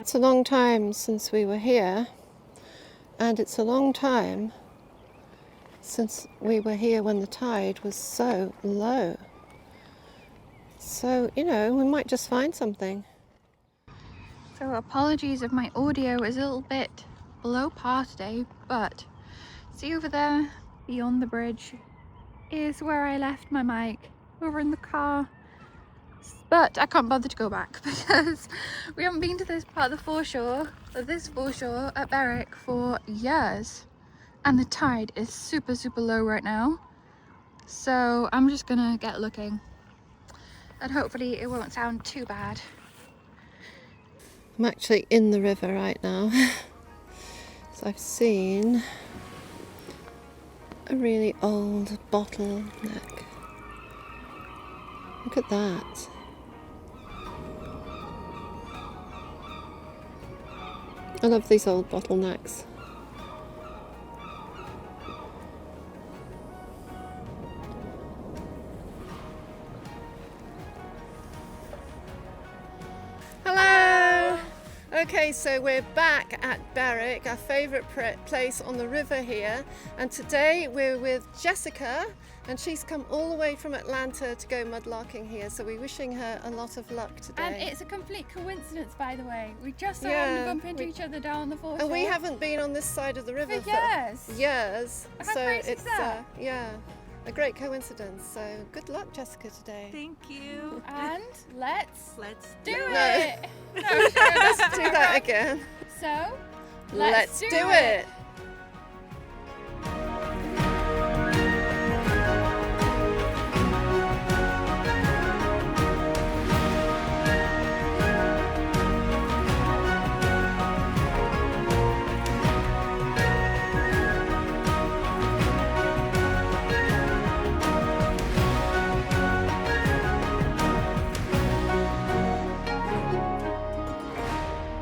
It's a long time since we were here, and it's a long time since we were here when the tide was so low. So, you know, we might just find something. So apologies if my audio is a little bit below par today, but see over there, beyond the bridge, is where I left my mic, over in the car. But I can't bother to go back because we haven't been to this part of the foreshore, at Berwick for years. And the tide is super low right now. So I'm just gonna get looking. And hopefully it won't sound too bad. I'm actually in the river right now. So I've seen a really old bottleneck. Look at that. I love these old bottlenecks. Hello! Okay, so we're back at Berwick, our favourite place on the river here, and today we're with Jessica, and she's come all the way from Atlanta to go mudlarking here, so we're wishing her a lot of luck today. And it's a complete coincidence, by the way. We just so happened to bump into each other down the foreshore. And we haven't been on this side of the river for years. Years. How So crazy it's is that? yeah, a great coincidence. So good luck, Jessica, today. Thank you. And let's do do No. it. No, sure, Let's do that again. So Let's do it.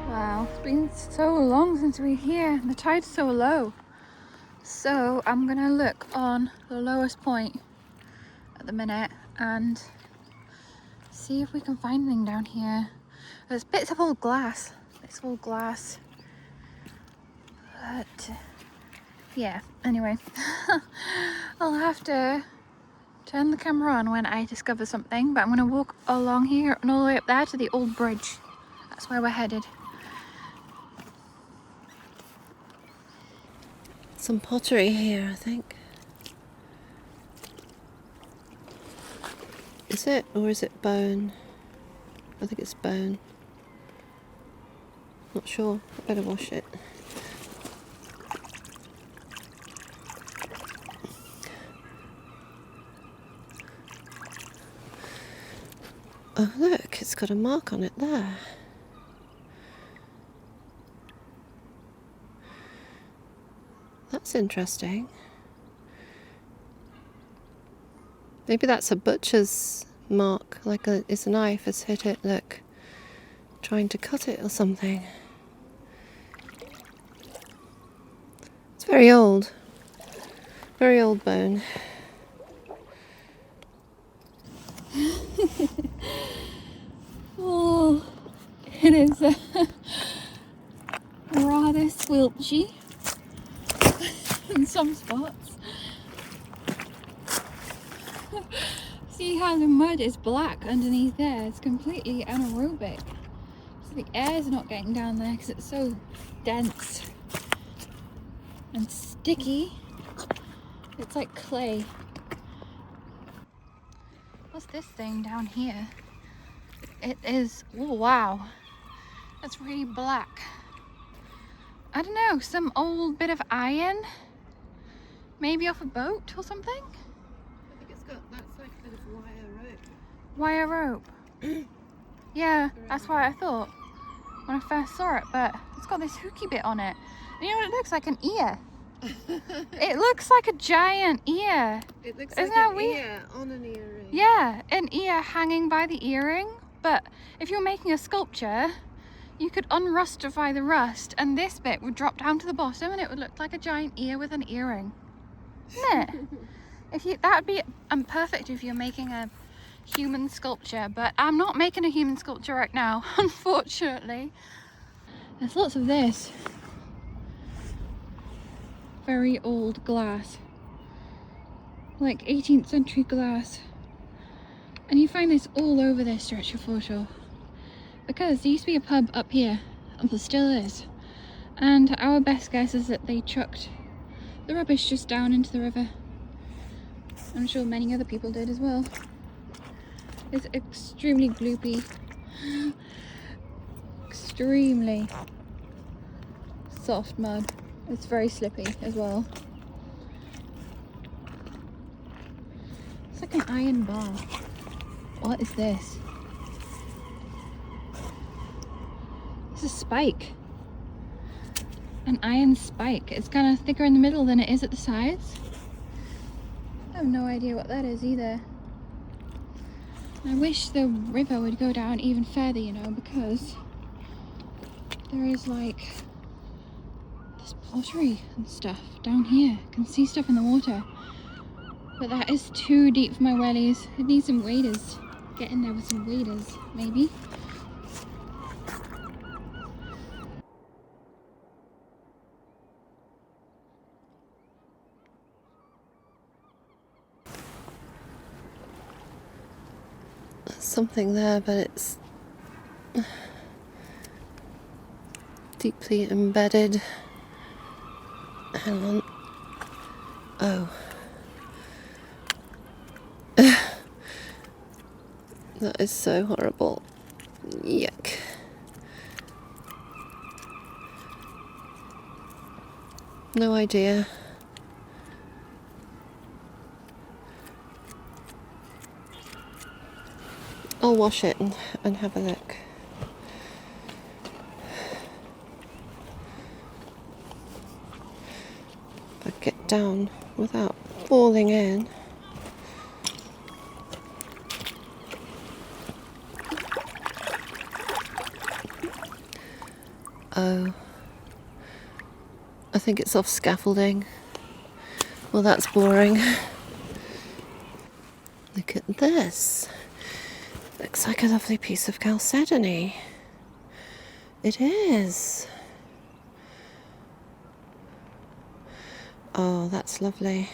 Wow, it's been so long since we're here and the tide's so low. So I'm gonna look on the lowest point at the minute and see if we can find anything down here. There's bits of old glass, but yeah, anyway. I'll have to turn the camera on when I discover something, but I'm gonna walk along here and all the way up there to the old bridge. That's where we're headed. Some pottery here, I think. Is it, or is it bone? I think it's bone. Not sure. I better wash it. Oh look, it's got a mark on it there. That's interesting. Maybe that's a butcher's mark, like it's a knife has hit it, look. Trying to cut it or something. It's very old. Very old bone. Oh, it is rather squelchy in some spots. See how the mud is black underneath there? It's completely anaerobic. So the air's not getting down there because it's so dense and sticky. It's like clay. What's this thing down here? It is, oh wow, that's really black. I don't know, some old bit of iron? Maybe off a boat or something? I think it's got, that's like a bit of wire rope. Wire rope. Yeah, that's what I thought when I first saw it, but it's got this hooky bit on it. And you know what it looks like? An ear. It looks like a giant ear. It looks Isn't like that an weird? ear on an earring. Yeah, an ear hanging by the earring. But if you're making a sculpture, you could unrustify the rust and this bit would drop down to the bottom and it would look like a giant ear with an earring. Isn't it? That would be perfect if you're making a human sculpture, but I'm not making a human sculpture right now, unfortunately. There's lots of this very old glass, like 18th century glass, and you find this all over this stretch of foreshore because there used to be a pub up here, and there still is, and our best guess is that they chucked the rubbish just down into the river. I'm sure many other people did as well. It's extremely gloopy, extremely soft mud. It's very slippy as well. It's like an iron bar. What is this? It's a spike. An iron spike. It's kind of thicker in the middle than it is at the sides. I have no idea what that is either. I wish the river would go down even further, you know, because there is like this pottery and stuff down here. I can see stuff in the water, but that is too deep for my wellies. It needs some waders. Get in there with some waders, maybe. Something there, but it's deeply embedded. Hang on. Oh. That is so horrible. Yuck. No idea. I'll wash it and have a look. If I get down without falling in. Oh, I think it's off scaffolding. Well, that's boring. Look at this. Looks like a lovely piece of chalcedony. It is. Oh, that's lovely.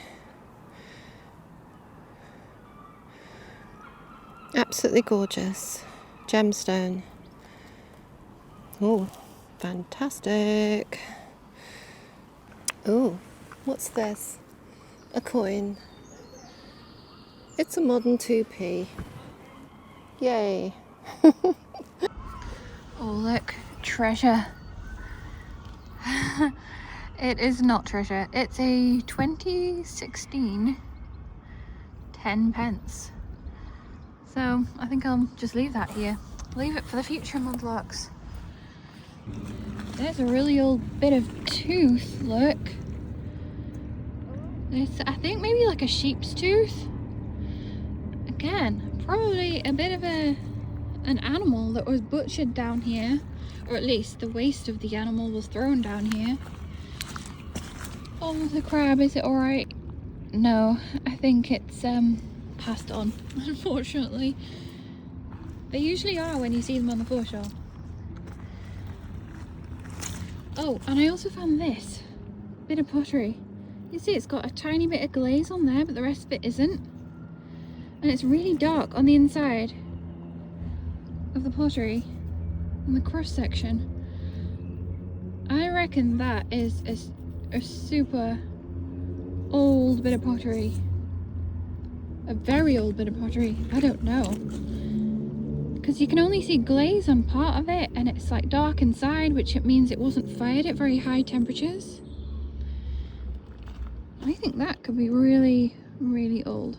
Absolutely gorgeous. Gemstone. Oh, fantastic. Oh, what's this? A coin. It's a modern 2p. Yay. Oh look, treasure. It is not treasure. It's a 2016 10 pence. So I think I'll just leave that here. Leave it for the future mudlarks. There's a really old bit of tooth, look. It's, I think maybe like a sheep's tooth. Again, probably a bit of an animal that was butchered down here, or at least the waste of the animal was thrown down here. Oh, the crab, is it alright? No, I think it's passed on, unfortunately. They usually are when you see them on the foreshore. Oh, and I also found this bit of pottery. You see it's got a tiny bit of glaze on there, but the rest of it isn't. And it's really dark on the inside of the pottery, on the cross section. I reckon that is a super old bit of pottery. A very old bit of pottery. I don't know. Because you can only see glaze on part of it, and it's like dark inside, which it means it wasn't fired at very high temperatures. I think that could be really, really old.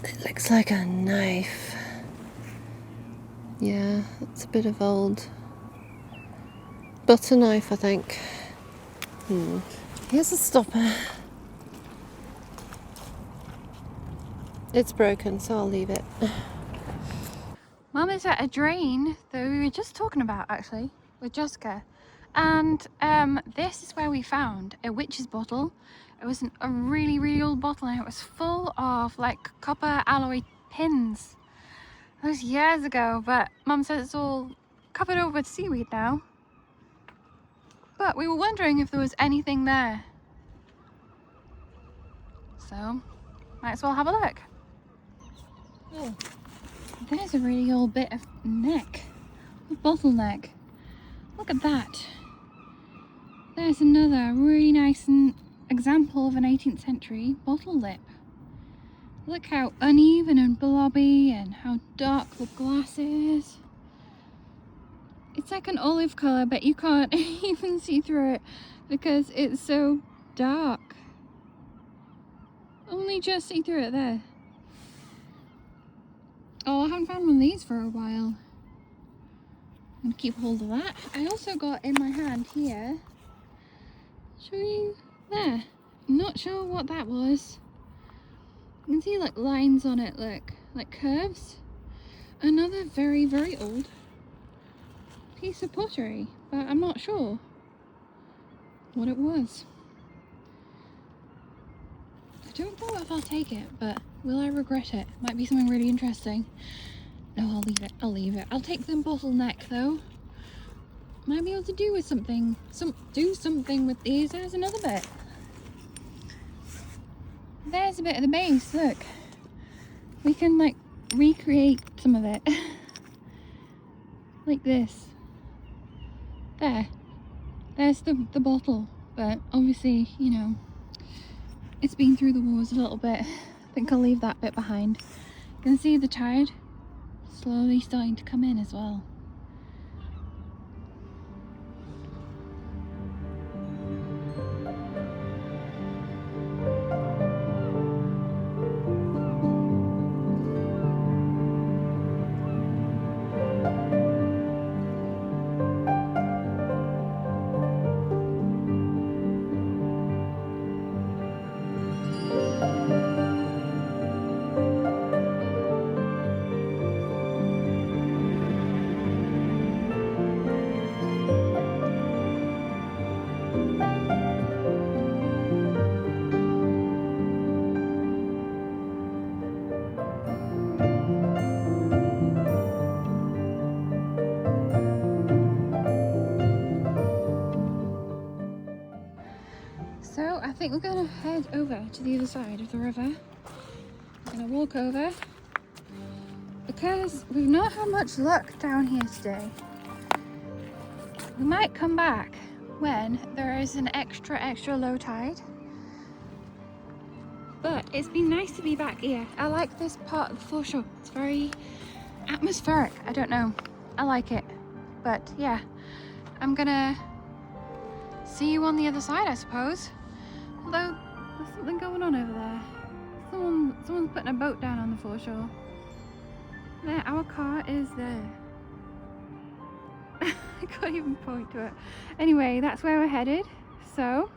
It looks like a knife. Yeah, it's a bit of old butter knife, I think. Here's a stopper. It's broken, so I'll leave it. Mum is at a drain that we were just talking about, actually, with Jessica. And this is where we found a witch's bottle. It was a really, really old bottle, and it was full of like copper alloy pins. That was years ago, but Mum says it's all covered over with seaweed now. But we were wondering if there was anything there. So, might as well have a look. Oh, there's a really old bit of neck. A bottleneck. Look at that. There's another really nice example of an 18th century bottle lip. Look how uneven and blobby and how dark the glass is. It's like an olive colour, but you can't even see through it because it's so dark. Only just see through it there. Oh, I haven't found one of these for a while. I'm going to keep hold of that. I also got in my hand here. Show you there. I'm not sure what that was. You can see like lines on it, look, like curves. Another very, very old piece of pottery, but I'm not sure what it was. I don't know if I'll take it, but will I regret it? Might be something really interesting. No, I'll leave it. I'll leave it. I'll take the bottleneck though. Might be able to do with something. Do something with these. There's another bit. There's a bit of the base. Look, we can like recreate some of it, like this. There's the bottle, but obviously, you know, it's been through the wars a little bit. I think I'll leave that bit behind. You can see the tide slowly starting to come in as well. So I think we're gonna head over to the other side of the river. We're gonna walk over because we've not had much luck down here today. We might come back when there is an extra low tide. But it's been nice to be back here. I like this part of the foreshore. It's very atmospheric. I don't know. I like it. But yeah, I'm gonna see you on the other side, I suppose. Although there's something going on over there. Someone's putting a boat down on the foreshore. There, our car is there. I can't even point to it. Anyway, that's where we're headed. So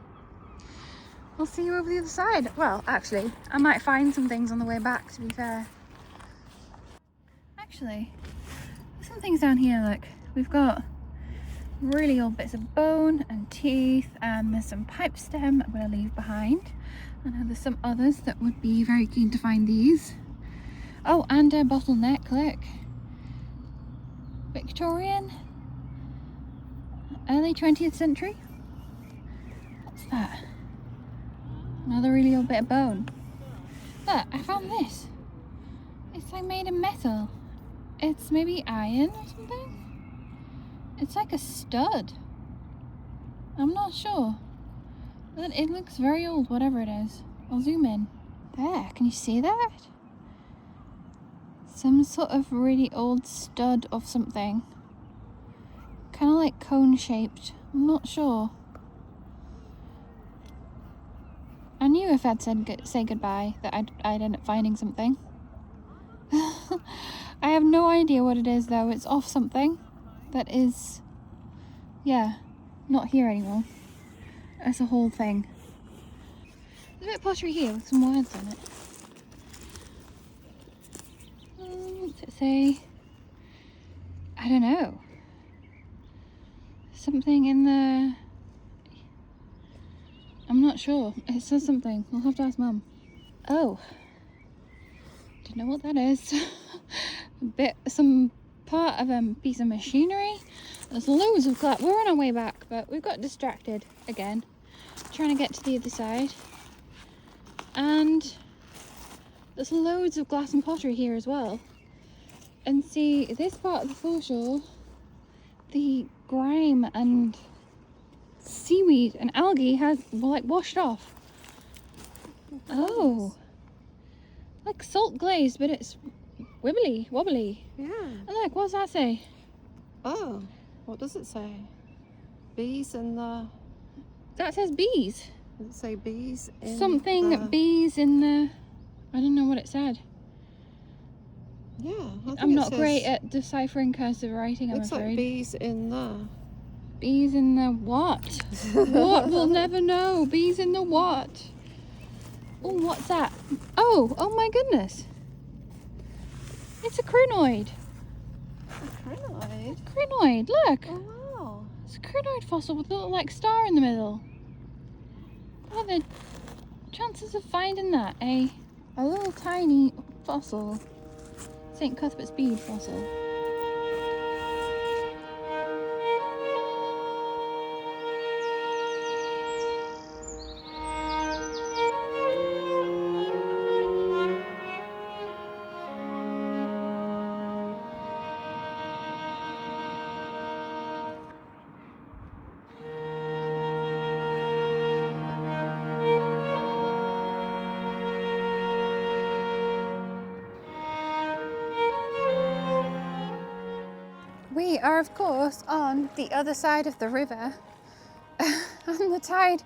we'll see you over the other side. Well, actually, I might find some things on the way back, to be fair. Actually, there's some things down here, look. We've got really old bits of bone and teeth, and there's some pipe stem I'm going to leave behind. I know there's some others that would be very keen to find these. Oh, and a bottleneck, look. Victorian? Early 20th century? What's that? Another really old bit of bone. But I found this. It's like made of metal. It's maybe iron or something? It's like a stud. I'm not sure. But it looks very old, whatever it is. I'll zoom in. There, can you see that? Some sort of really old stud of something. Kind of like cone shaped. I'm not sure. I knew if I'd say goodbye that I'd end up finding something. I have no idea what it is though. It's off something that is, yeah, not here anymore. It's a whole thing. There's a bit of pottery here with some words on it. What's it say? I don't know. Something in the... I'm not sure. It says something. I'll have to ask Mum. Oh. Don't know what that is. some part of a piece of machinery. There's loads of glass. We're on our way back, but we've got distracted again, trying to get to the other side. And there's loads of glass and pottery here as well. And see, this part of the foreshore, the grime and seaweed and algae has like washed off. Oh, like salt glaze, but it's wobbly. Yeah. And look, what's that say? Oh, what does it say? Bees in the... That says bees. Does it say bees in Something the... bees in the... I don't know what it said. Yeah, I think I'm it not says... great at deciphering cursive writing, I'm Looks afraid. like bees in the... Bees in the what? What? We'll never know. Bees in the what? Oh, what's that? Oh my goodness. It's a crinoid. A crinoid? Crinoid, look. Oh, wow. It's a crinoid fossil with a little like star in the middle. What are the chances of finding that? A little tiny fossil. St. Cuthbert's bead fossil. We are, of course, on the other side of the river, and the tide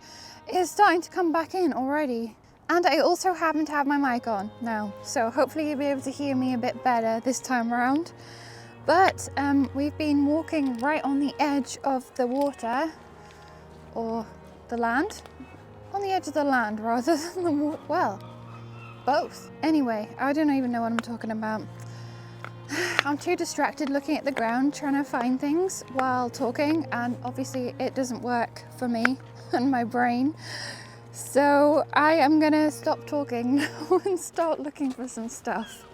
is starting to come back in already. And I also happen to have my mic on now, so hopefully you'll be able to hear me a bit better this time around. But we've been walking right on the edge of the water, or the land, on the edge of the land rather than the water. Well, both. Anyway, I don't even know what I'm talking about. I'm too distracted looking at the ground trying to find things while talking, and obviously it doesn't work for me and my brain. So I am gonna stop talking now and start looking for some stuff.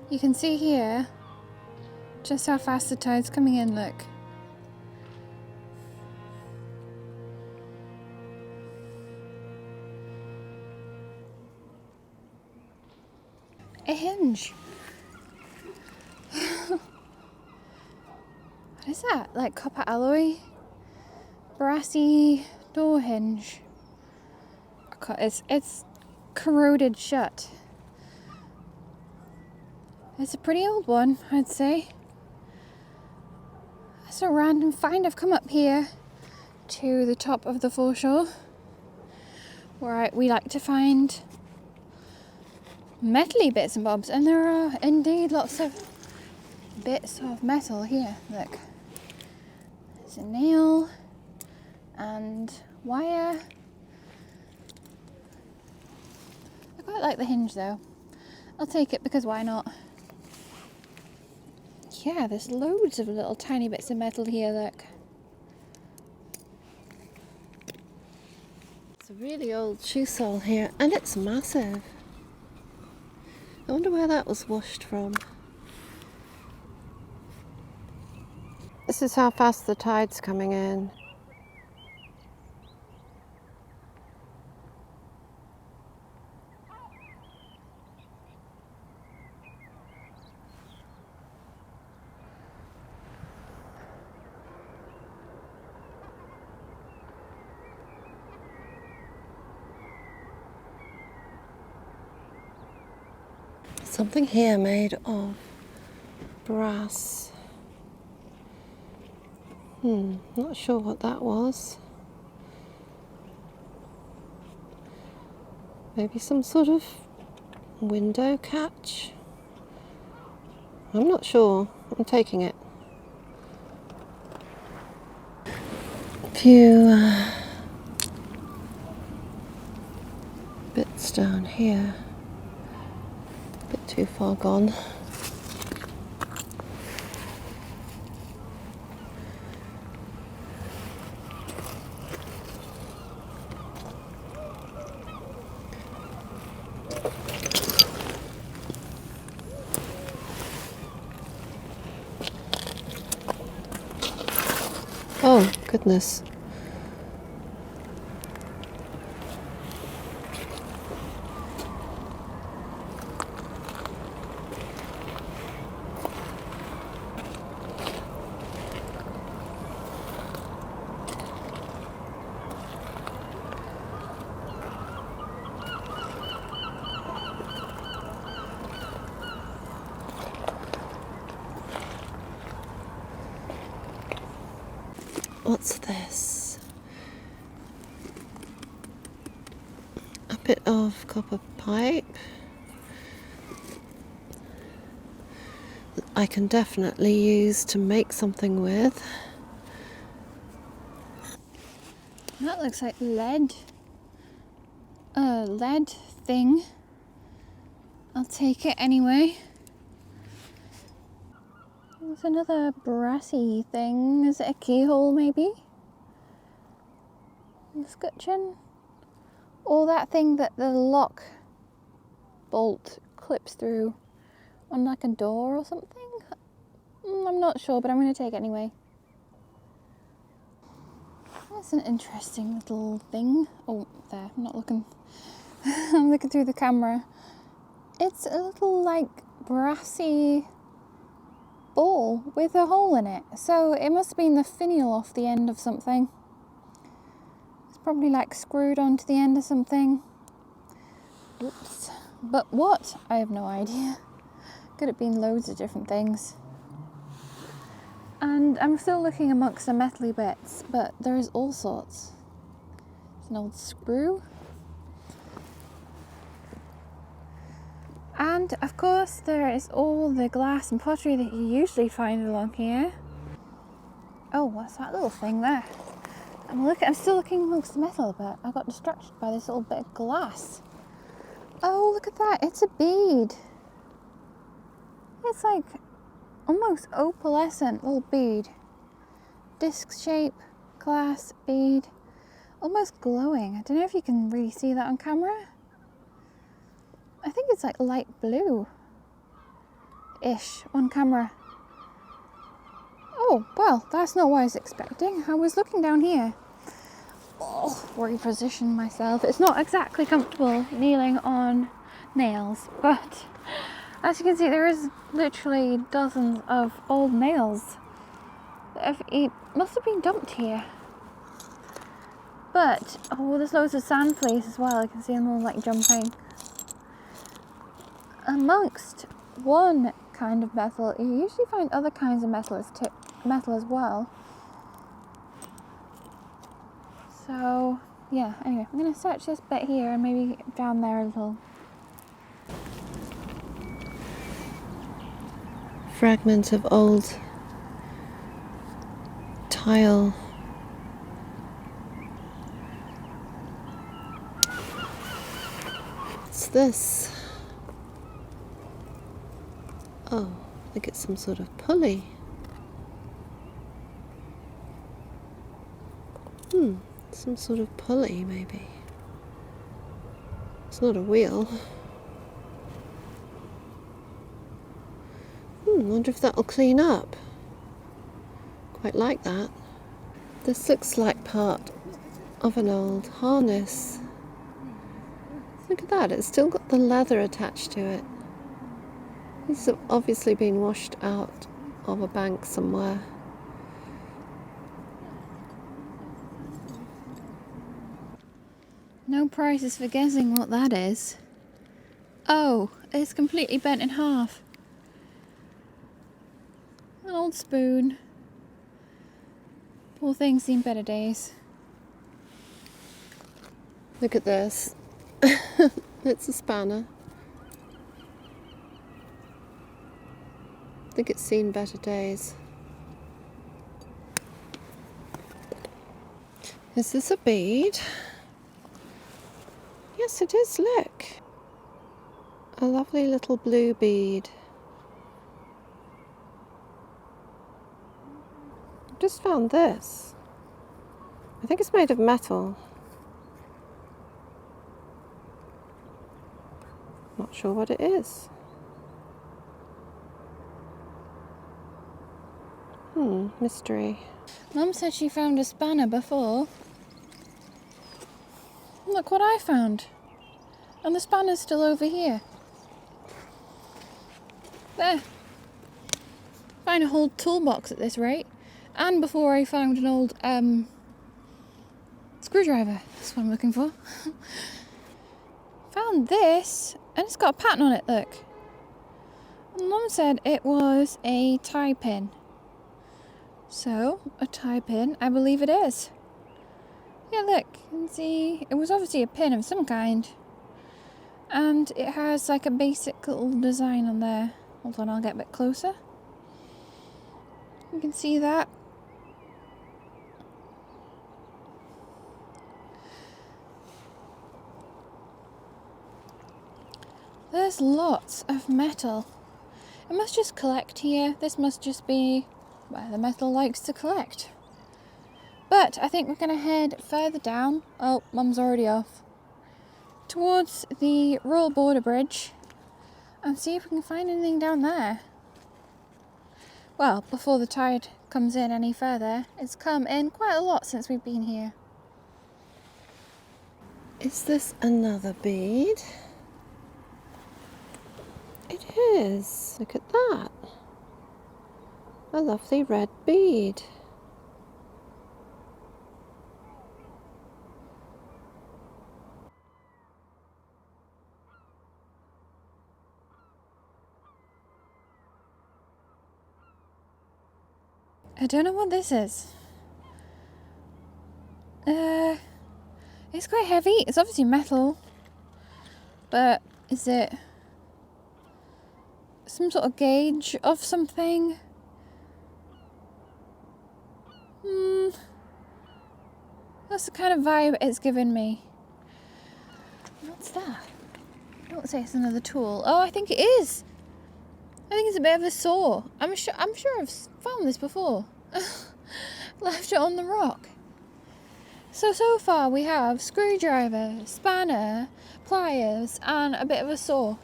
You can see here just how fast the tide's coming in, look. A hinge. What is that? Like copper alloy? Brassy door hinge. It's corroded shut. It's a pretty old one, I'd say. It's a random find. I've come up here to the top of the foreshore where we like to find metally bits and bobs, and there are indeed lots of bits of metal here. Look, there's a nail and wire. I quite like the hinge though. I'll take it because why not? Yeah, there's loads of little tiny bits of metal here, look. It's a really old shoe sole here, and it's massive. I wonder where that was washed from. This is how fast the tide's coming in. something here made of brass. Not sure what that was. Maybe some sort of window catch? I'm not sure. I'm taking it. A few bits down here. A bit too far gone. Oh, goodness. What's this? A bit of copper pipe. I can definitely use to make something with. That looks like lead. Lead thing. I'll take it anyway. There's another brassy thing. Is it a keyhole maybe? The scutcheon? Or that thing that the lock bolt clips through on like a door or something? I'm not sure, but I'm going to take it anyway. That's an interesting little thing. Oh, there, I'm not looking. I'm looking through the camera. It's a little like brassy ball with a hole in it. So it must have been the finial off the end of something. It's probably like screwed onto the end of something. Oops. But what? I have no idea. Could have been loads of different things. And I'm still looking amongst the metally bits, but there is all sorts. There's an old screw. And of course there is all the glass and pottery that you usually find along here. Oh, what's that little thing there? I'm still looking amongst the metal, but I got distracted by this little bit of glass. Oh, look at that, it's a bead. It's like almost opalescent little bead. Disc shape, glass, bead, almost glowing. I don't know if you can really see that on camera. I think it's like light blue-ish on camera. Oh, well, that's not what I was expecting. I was looking down here. Oh, reposition myself. It's not exactly comfortable kneeling on nails, but as you can see, there is literally dozens of old nails that must have been dumped here. But, oh, there's loads of sand fleas as well. I can see them all like jumping. Amongst one kind of metal, you usually find other kinds of metal as well. So, yeah, anyway, I'm going to search this bit here and maybe down there a little. Fragment of old tile. What's this? Oh, I think it's some sort of pulley. Some sort of pulley, maybe. It's not a wheel. Wonder if that'll clean up. Quite like that. This looks like part of an old harness. Look at that, it's still got the leather attached to it. These have obviously been washed out of a bank somewhere. No prizes for guessing what that is. Oh, it's completely bent in half. An old spoon. Poor thing's seen better days. Look at this. It's a spanner. I think it's seen better days. Is this a bead? Yes, it is, look. A lovely little blue bead. I've just found this. I think it's made of metal. Not sure what it is. Mystery. Mum said she found a spanner before. Look what I found. And the spanner's still over here. There. Find a whole toolbox at this rate. And before I found an old screwdriver. That's what I'm looking for. Found this, and it's got a pattern on it, look. And Mum said it was a tie pin. So, a tie pin, I believe it is. Yeah, look, you can see it was obviously a pin of some kind. And it has like a basic little design on there. Hold on, I'll get a bit closer. You can see that. There's lots of metal. It must just collect here. This must just be where the metal likes to collect. But I think we're going to head further down. Oh, Mum's already off. Towards the Royal Border Bridge and see if we can find anything down there. Well, before the tide comes in any further, it's come in quite a lot since we've been here. Is this another bead? It is. Look at that. A lovely red bead. I don't know what this is. It's quite heavy. It's obviously metal. But is it some sort of gauge of something? That's the kind of vibe it's given me. What's that? I don't say it's another tool. Oh, I think it is. I think it's a bit of a saw. I'm sure I've found this before. Left it on the rock. So far we have screwdriver, spanner, pliers, and a bit of a saw.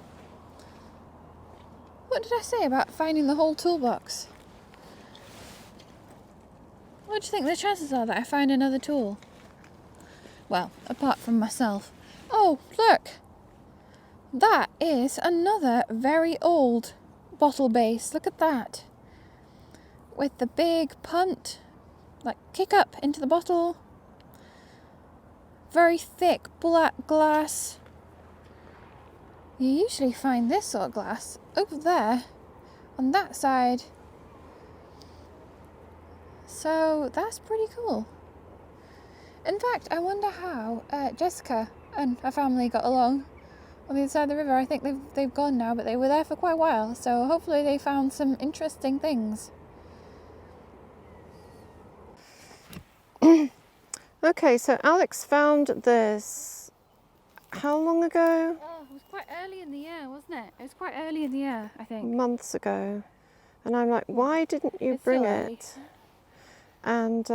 What did I say about finding the whole toolbox? What do you think the chances are that I find another tool? Well, apart from myself. Oh, look! That is another very old bottle base. Look at that. With the big punt, like kick up into the bottle. Very thick black glass. You usually find this sort of glass over there on that side. So that's pretty cool. In fact, I wonder how Jessica and her family got along on the other side of the river. I think they've gone now, but they were there for quite a while, so hopefully they found some interesting things. Okay, so Alex found this how long ago? Oh, it was quite early in the year, wasn't it? It was quite early in the year, I think. Months ago. And I'm like, why didn't you It's bring still early. it? And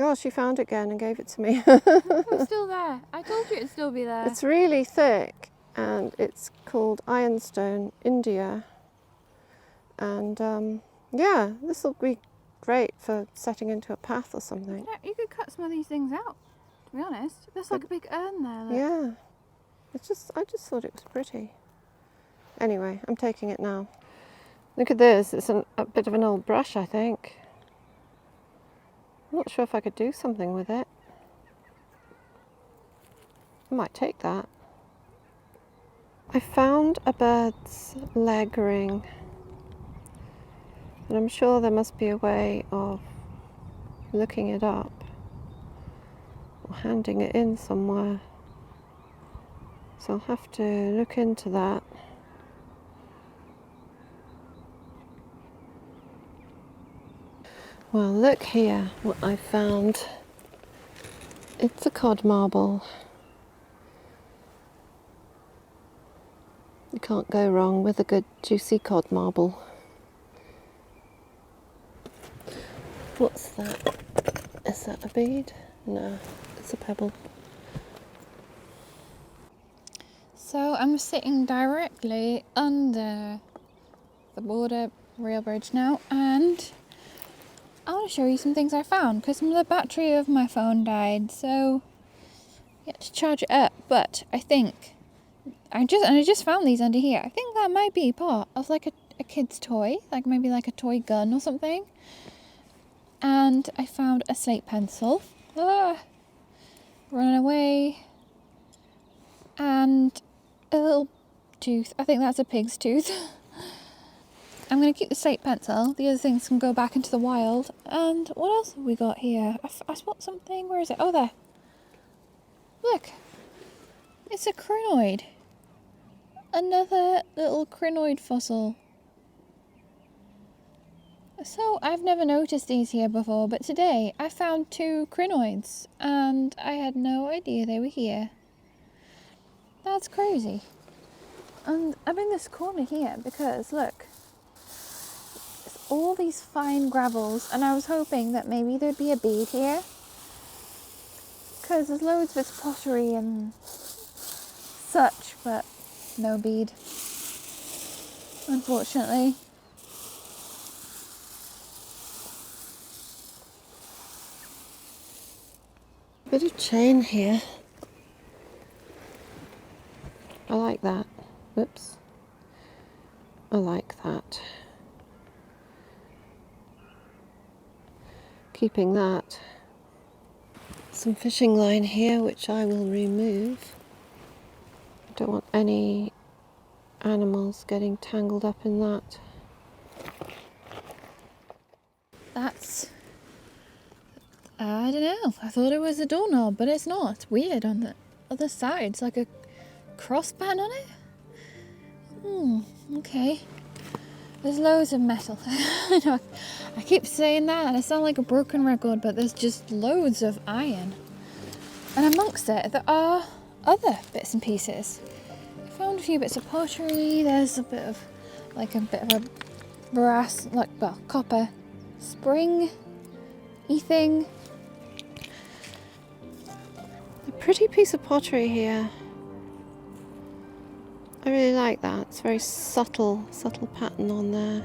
oh, she found it again and gave it to me. It was still there. I told you it'd still be there. It's really thick and it's called Ironstone, India. And yeah, this will be great for setting into a path or something. Yeah, you could cut some of these things out, to be honest. There's like a big urn there. Look. Yeah, I just thought it was pretty. Anyway, I'm taking it now. Look at this, it's a bit of an old brush, I think. I'm not sure if I could do something with it. I might take that. I found a bird's leg ring, and I'm sure there must be a way of looking it up or handing it in somewhere. So I'll have to look into that. Well, look here what I found. It's a cod marble. You can't go wrong with a good juicy cod marble. What's that? Is that a bead? No, it's a pebble. So I'm sitting directly under the border rail bridge now, and I want to show you some things I found because the battery of my phone died, so I had to charge it up. But I think I just found these under here. I think that might be part of like a kid's toy, like maybe like a toy gun or something. And I found a slate pencil. Running away. And a little tooth. I think that's a pig's tooth. I'm going to keep the slate pencil. The other things can go back into the wild. And what else have we got here? I spot something. Where is it? Oh, there. Look. It's a crinoid. Another little crinoid fossil. So, I've never noticed these here before, but today I found 2 crinoids. And I had no idea they were here. That's crazy. And I'm in this corner here because, look, it's all these fine gravels, and I was hoping that maybe there'd be a bead here. Because there's loads of this pottery and such, but no bead, unfortunately. Bit of chain here. I like that. Whoops. I like that. Keeping that. Some fishing line here which I will remove. I don't want any animals getting tangled up in that. That's... I don't know. I thought it was a doorknob, but it's not. It's weird on the other side. It's like a crossband on it. Okay. There's loads of metal. I know I keep saying that and I sound like a broken record, but there's just loads of iron. And amongst it, there are other bits and pieces. I found a few bits of pottery. There's a bit of a brass, copper spring thing. A pretty piece of pottery here. I really like that. It's very subtle pattern on there.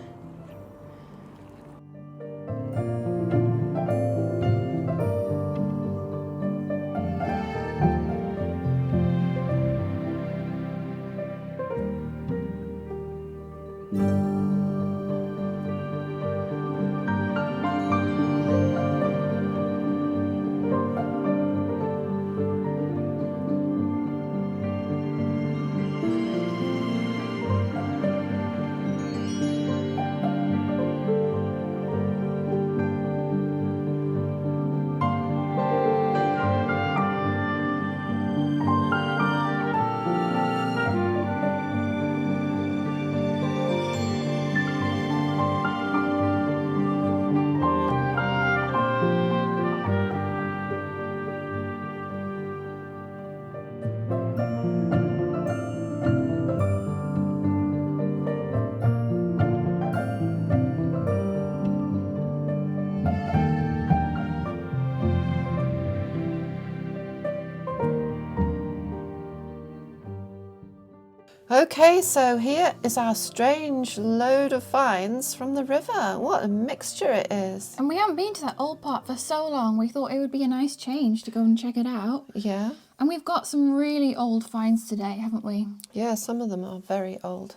Okay, so here is our strange load of finds from the river. What a mixture it is. And we haven't been to that old part for so long, we thought it would be a nice change to go and check it out. Yeah. And we've got some really old finds today, haven't we? Yeah, some of them are very old.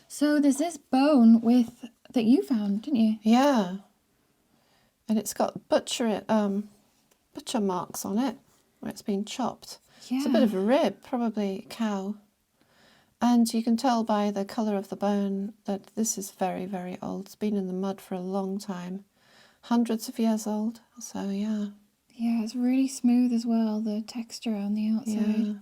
So there's this bone that you found, didn't you? Yeah. And it's got butcher marks on it where it's been chopped. Yeah. It's a bit of a rib, probably a cow. And you can tell by the colour of the bone that this is very, very old. It's been in the mud for a long time. Hundreds of years old. So, yeah. Yeah, it's really smooth as well, the texture on the outside. Yeah.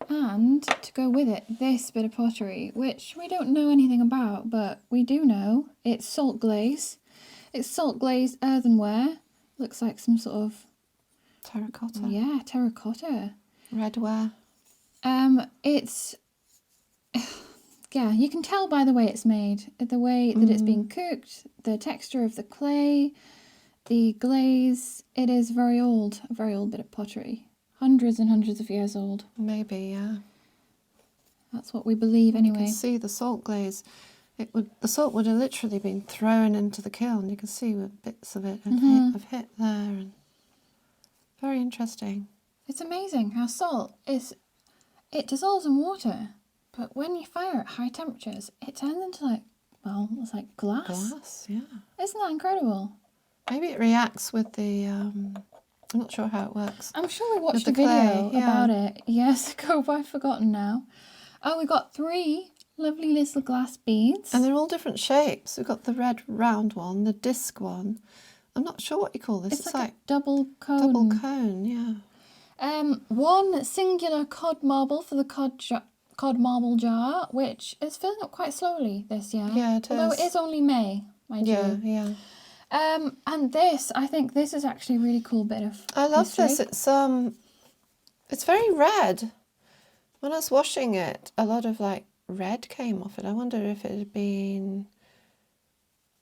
And to go with it, this bit of pottery, which we don't know anything about, but we do know it's salt glaze. It's salt glazed earthenware. Looks like some sort of... Terracotta. Yeah, terracotta. Redware. It's... Yeah, you can tell by the way it's made. The way that it's been cooked, the texture of the clay, the glaze. It is very old, a very old bit of pottery. Hundreds and hundreds of years old. Maybe, yeah. That's what we believe anyway. You can see the salt glaze. The salt would have literally been thrown into the kiln. You can see where bits of it have hit there. And very interesting. It's amazing how salt it dissolves in water, but when you fire at high temperatures, it turns into it's like glass. Glass, yeah. Isn't that incredible? Maybe it reacts with the, I'm not sure how it works. I'm sure we watched the a video clay, yeah. about it years ago, but I've forgotten now. Oh, we got 3 lovely little glass beads. And they're all different shapes. We've got the red round one, the disc one. I'm not sure what you call this. It's like a double cone. Double cone, yeah. 1 singular cod marble for the cod marble jar, which is filling up quite slowly this year. Yeah, it Although is. it is only May, mind you. Yeah. And this, I think this is actually a really cool bit of I love history. this. It's very red. When I was washing it, a lot of red came off it. I wonder if it had been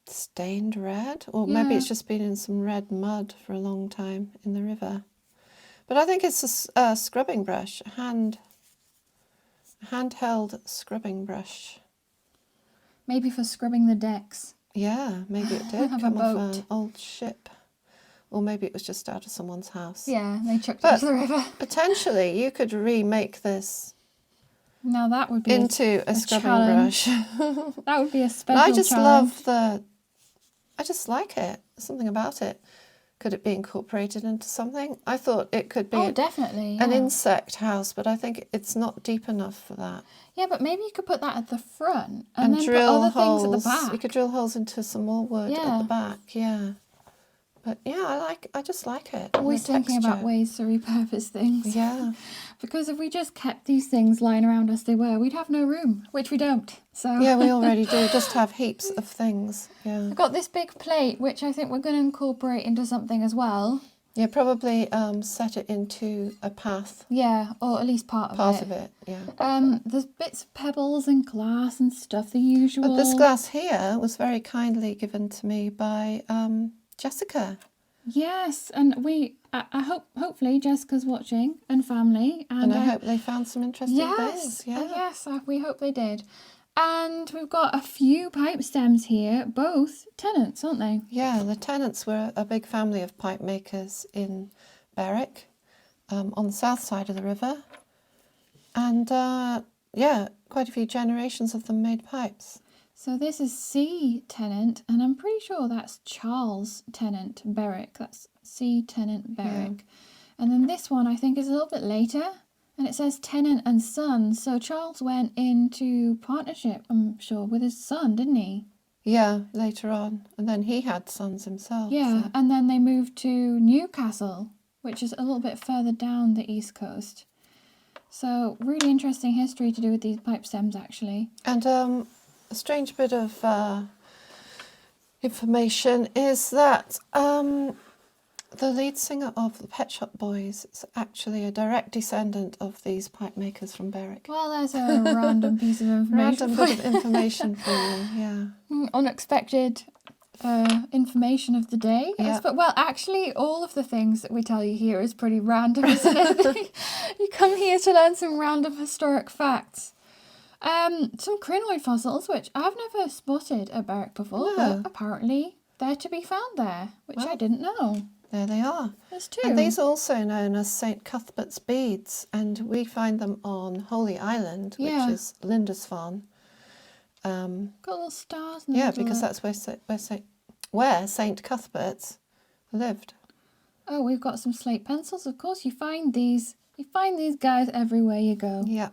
stained red, or maybe it's just been in some red mud for a long time in the river. But I think it's a scrubbing brush, a handheld scrubbing brush. Maybe for scrubbing the decks. Yeah, maybe it did Have a come off boat. an old ship. Or maybe it was just out of someone's house. Yeah, they chucked it into the river. Potentially, you could remake this Now that would be into a scrubbing challenge. brush. That would be a special I just challenge. I just like it. Something about it. Could it be incorporated into something? I thought it could be Definitely. an Yeah. insect house, but I think it's not deep enough for that. Yeah, but maybe you could put that at the front and then drill put other holes. things at the back. You could drill holes into some more wood at Yeah. the back. Yeah. But yeah, I just like it. Always The thinking about texture. ways to repurpose things. Yeah. Because if we just kept these things lying around as they were, we'd have no room, which we don't. So Yeah, we already do. Just have heaps of things. Yeah. I've got this big plate, which I think we're going to incorporate into something as well. Yeah, probably set it into a path. Yeah, or at least part of it. Yeah. There's bits of pebbles and glass and stuff, the usual. But this glass here was very kindly given to me by Jessica. Yes, and I hope, hopefully Jessica's watching and family. And I hope they found some interesting yes, things. Yeah. yes, we hope they did. And we've got a few pipe stems here, both tenants, aren't they? Yeah, the tenants were a big family of pipe makers in Berwick, on the south side of the river. And yeah, quite a few generations of them made pipes. So this is C tenant, and I'm pretty sure that's Charles tenant Berwick. That's C tenant Berwick. Yeah. And then this one I think is a little bit later, and it says tenant and son. So Charles went into partnership, I'm sure, with his son, didn't he? Yeah, later on. And then he had sons himself. Yeah, so. and then they moved to Newcastle, which is a little bit further down the east coast. So really interesting history to do with these pipe stems, actually. And a strange bit of information is that the lead singer of the Pet Shop Boys is actually a direct descendant of these pipe makers from Berwick. Well, there's a random piece of information. Random bit of information for you, yeah. Unexpected information of the day. Yeah. But well, actually, all of the things that we tell you here is pretty random, isn't it? You come here to learn some random historic facts. Some crinoid fossils, which I've never spotted at Berwick before, No. but apparently they're to be found there, which I Well, didn't know. There they are. There's 2. And these are also known as St. Cuthbert's beads, and we find them on Holy Island, which Yeah. is Lindisfarne. Got little stars in the Yeah, middle because of it. that's where St. Cuthbert lived. Oh, we've got some slate pencils. Of course, you find these guys everywhere you go. Yeah.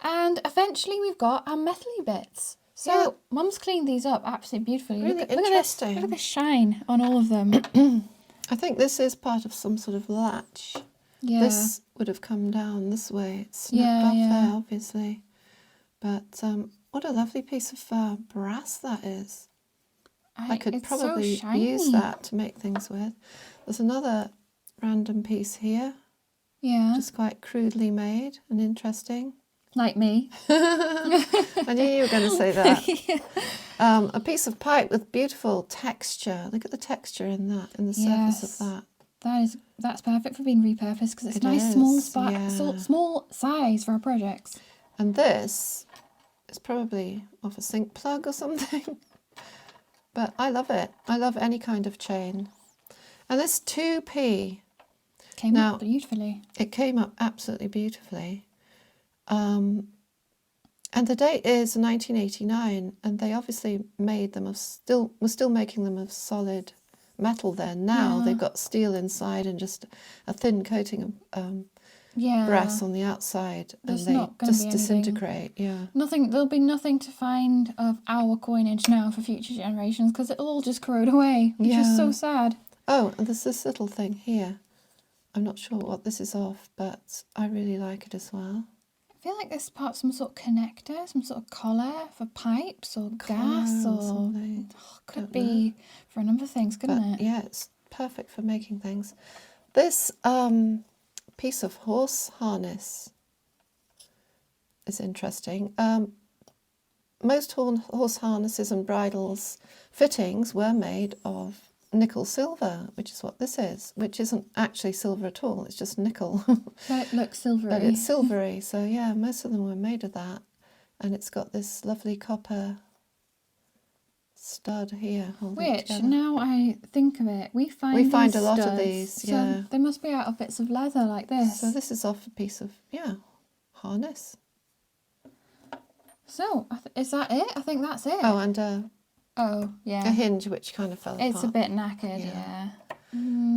And eventually we've got our metally bits. So Mum's cleaned these up absolutely beautifully. Really Look interesting. at this shine on all of them. I think this is part of some sort of latch. Yeah. This would have come down this way. It's snapped off there, obviously. But what a lovely piece of brass that is. I could probably use that to make things with. There's another random piece here. Yeah. Just quite crudely made and interesting. Like me. I knew you were going to say that. A piece of pipe with beautiful texture. Look at the texture in that, in the surface of that. That's perfect for being repurposed because it's nice small size for our projects. And this is probably off a sink plug or something. But I love it. I love any kind of chain. And this 2p came up beautifully. It came up absolutely beautifully. And the date is 1989, and they obviously made them were still making them of solid metal then. Now they've got steel inside and just a thin coating of brass on the outside, and they just disintegrate. There'll be nothing to find of our coinage now for future generations because it'll all just corrode away, which is so sad. Oh, and there's this little thing here. I'm not sure what this is of, but I really like it as well. I feel like this part some sort of connector, some sort of collar for pipes or gas or could be for a number of things, couldn't it? Yeah, it's perfect for making things. This piece of horse harness is interesting. Most horse harnesses and bridles fittings were made of nickel silver, which is what this is, which isn't actually silver at all, it's just nickel. But it looks silvery. But it's silvery, so yeah, most of them were made of that. And it's got this lovely copper stud here holding it together. Now I think of it, we find a lot studs, of these, so they must be out of bits of leather like this. So this is off a piece of, harness. So, is that it? I think that's it. Oh, and a hinge which kind of fell apart. It's a bit knackered,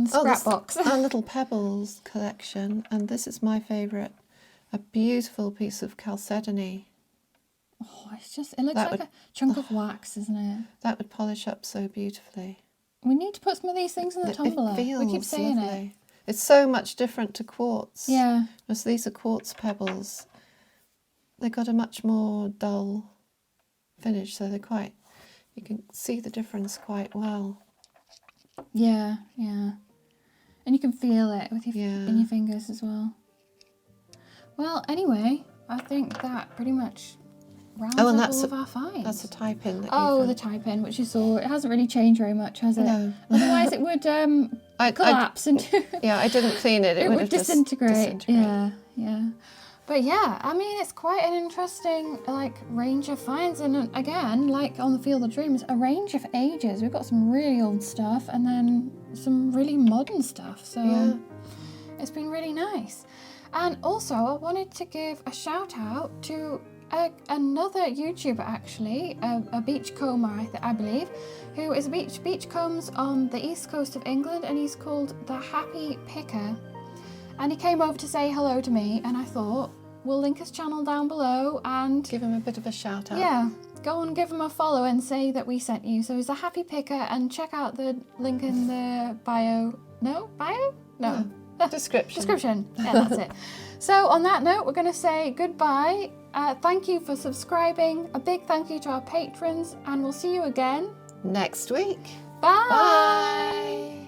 scrap box. Our little pebbles collection, and this is my favourite, a beautiful piece of chalcedony. Oh, it looks like a chunk of wax, isn't it? That would polish up so beautifully. We need to put some of these things in the tumbler. We keep saying lovely. it. It's so much different to quartz. Yeah. Because these are quartz pebbles. They've got a much more dull finish, so you can see the difference quite well. Yeah. And you can feel it with in your fingers as well. Well, anyway, I think that pretty much rounds up all of our finds. That's a tie pin. The tie pin, which you saw. It hasn't really changed very much, has it? No. Otherwise, it would collapse into. Yeah, I didn't clean it. It would have disintegrate. Yeah. But yeah, I mean, it's quite an interesting range of finds, and again, like on the Field of Dreams, a range of ages. We've got some really old stuff, and then some really modern stuff. So it's been really nice. And also, I wanted to give a shout out to another YouTuber, actually, a beachcomber, I believe, who is beachcombs on the east coast of England, and he's called The Happy Picker. And he came over to say hello to me, and I thought, we'll link his channel down below and give him a bit of a shout out. Yeah, go and give him a follow and say that we sent you. So he's a happy picker, and check out the link in the bio. No, bio? No. Description. Yeah, that's it. So on that note, we're going to say goodbye. Thank you for subscribing. A big thank you to our patrons, and we'll see you again next week. Bye. Bye.